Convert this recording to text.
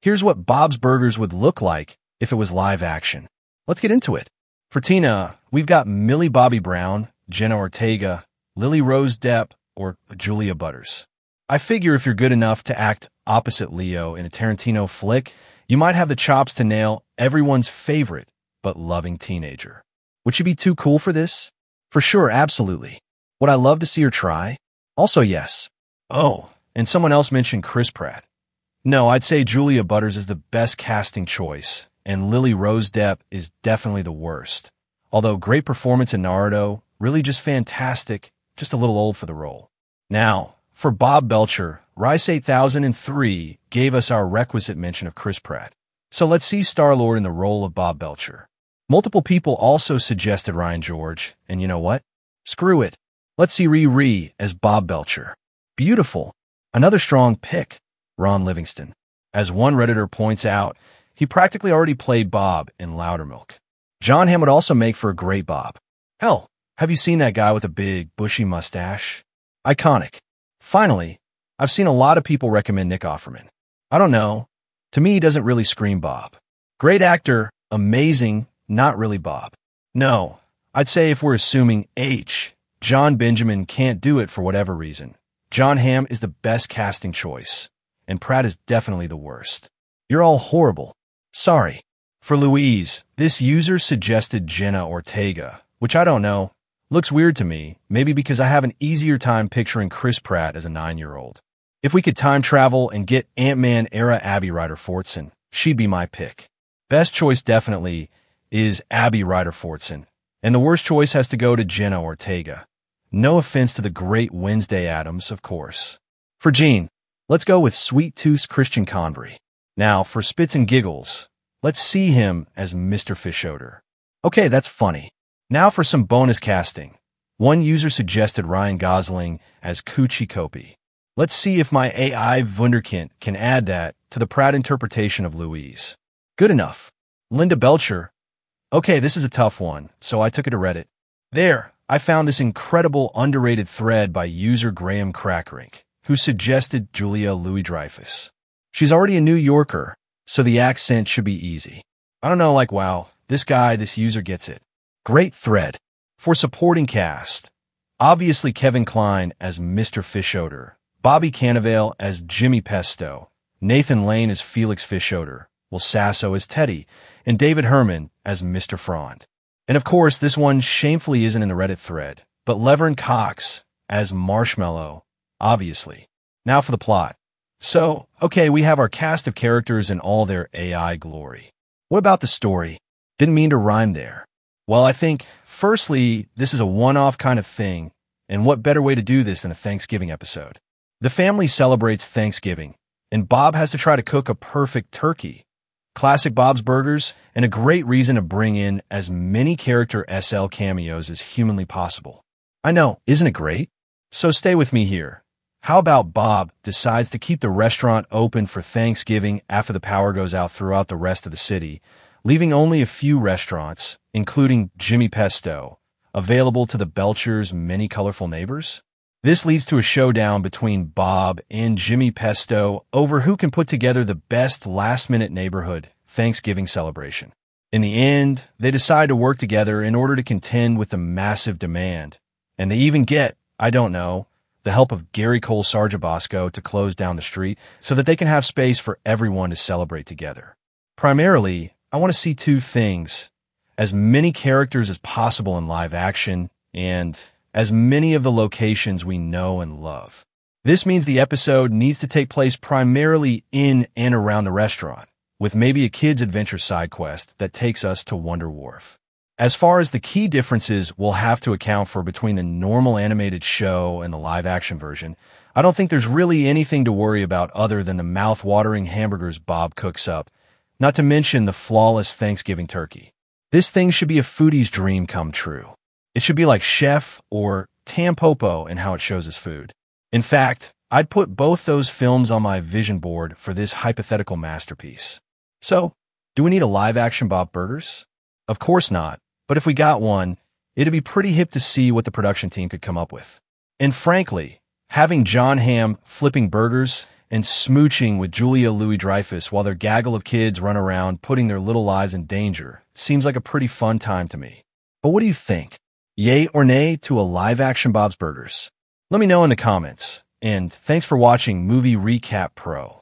Here's what Bob's Burgers would look like if it was live action. Let's get into it. For Tina, we've got Millie Bobby Brown, Jenna Ortega, Lily Rose Depp, or Julia Butters. I figure if you're good enough to act opposite Leo in a Tarantino flick, you might have the chops to nail everyone's favorite but loving teenager. Would she be too cool for this? For sure, absolutely. Would I love to see her try? Also, yes. Oh, and someone else mentioned Chris Pratt. No, I'd say Julia Butters is the best casting choice, and Lily Rose Depp is definitely the worst. Although great performance in Naruto, really just fantastic, just a little old for the role. Now, for Bob Belcher, Rice 8003 gave us our requisite mention of Chris Pratt. So let's see Star-Lord in the role of Bob Belcher. Multiple people also suggested Ryan George, and you know what? Screw it. Let's see Riri as Bob Belcher. Beautiful. Another strong pick, Ron Livingston. As one Redditor points out, he practically already played Bob in Loudermilk. John Hamm would also make for a great Bob. Hell, have you seen that guy with a big, bushy mustache? Iconic. Finally, I've seen a lot of people recommend Nick Offerman. I don't know. To me, he doesn't really scream Bob. Great actor, amazing, not really Bob. No, I'd say if we're assuming H, John Benjamin can't do it for whatever reason. John Hamm is the best casting choice, and Pratt is definitely the worst. You're all horrible. Sorry. For Louise, this user suggested Jenna Ortega, which I don't know. Looks weird to me, maybe because I have an easier time picturing Chris Pratt as a 9-year-old. If we could time travel and get Ant-Man era Abby Ryder Fortson, she'd be my pick. Best choice definitely is Abby Ryder Fortson, and the worst choice has to go to Jenna Ortega. No offense to the great Wednesday Addams, of course. For Gene, let's go with Sweet Tooth Christian Convery. Now, for Spits and Giggles, let's see him as Mr. Fischoeder. Okay, that's funny. Now for some bonus casting. One user suggested Ryan Gosling as Coochie Kopi. Let's see if my AI Wunderkind can add that to the Pratt interpretation of Louise. Good enough. Linda Belcher. Okay, this is a tough one, so I took it to Reddit. There, I found this incredible underrated thread by user Graham Crackrink, who suggested Julia Louis-Dreyfus. She's already a New Yorker, so the accent should be easy. I don't know, like, wow, this user gets it. Great thread. For supporting cast, obviously Kevin Kline as Mr. Fischoeder, Bobby Cannavale as Jimmy Pesto, Nathan Lane as Felix Fischoeder, Will Sasso as Teddy, and David Herman as Mr. Frond. And of course, this one shamefully isn't in the Reddit thread, but Levern Cox as Marshmallow, obviously. Now for the plot. So, okay, we have our cast of characters in all their AI glory. What about the story? Didn't mean to rhyme there. Well, I think, firstly, this is a one-off kind of thing, and what better way to do this than a Thanksgiving episode? The family celebrates Thanksgiving, and Bob has to try to cook a perfect turkey. Classic Bob's Burgers, and a great reason to bring in as many character SL cameos as humanly possible. I know, isn't it great? So stay with me here. How about Bob decides to keep the restaurant open for Thanksgiving after the power goes out throughout the rest of the city, leaving only a few restaurants, including Jimmy Pesto, available to the Belchers' many colorful neighbors? This leads to a showdown between Bob and Jimmy Pesto over who can put together the best last-minute neighborhood Thanksgiving celebration. In the end, they decide to work together in order to contend with the massive demand, and they even get, I don't know, the help of Gary Cole Sargabosco to close down the street so that they can have space for everyone to celebrate together. Primarily, I want to see two things: as many characters as possible in live action, and as many of the locations we know and love. This means the episode needs to take place primarily in and around the restaurant, with maybe a kid's adventure side quest that takes us to Wonder Wharf. As far as the key differences we'll have to account for between the normal animated show and the live-action version, I don't think there's really anything to worry about other than the mouth-watering hamburgers Bob cooks up, not to mention the flawless Thanksgiving turkey. This thing should be a foodie's dream come true. It should be like Chef or Tampopo in how it shows his food. In fact, I'd put both those films on my vision board for this hypothetical masterpiece. So, do we need a live-action Bob Burgers? Of course not, but if we got one, it'd be pretty hip to see what the production team could come up with. And frankly, having John Hamm flipping burgers and smooching with Julia Louis-Dreyfus while their gaggle of kids run around putting their little lives in danger seems like a pretty fun time to me. But what do you think? Yay or nay to a live-action Bob's Burgers? Let me know in the comments. And thanks for watching Movie Recap Pro.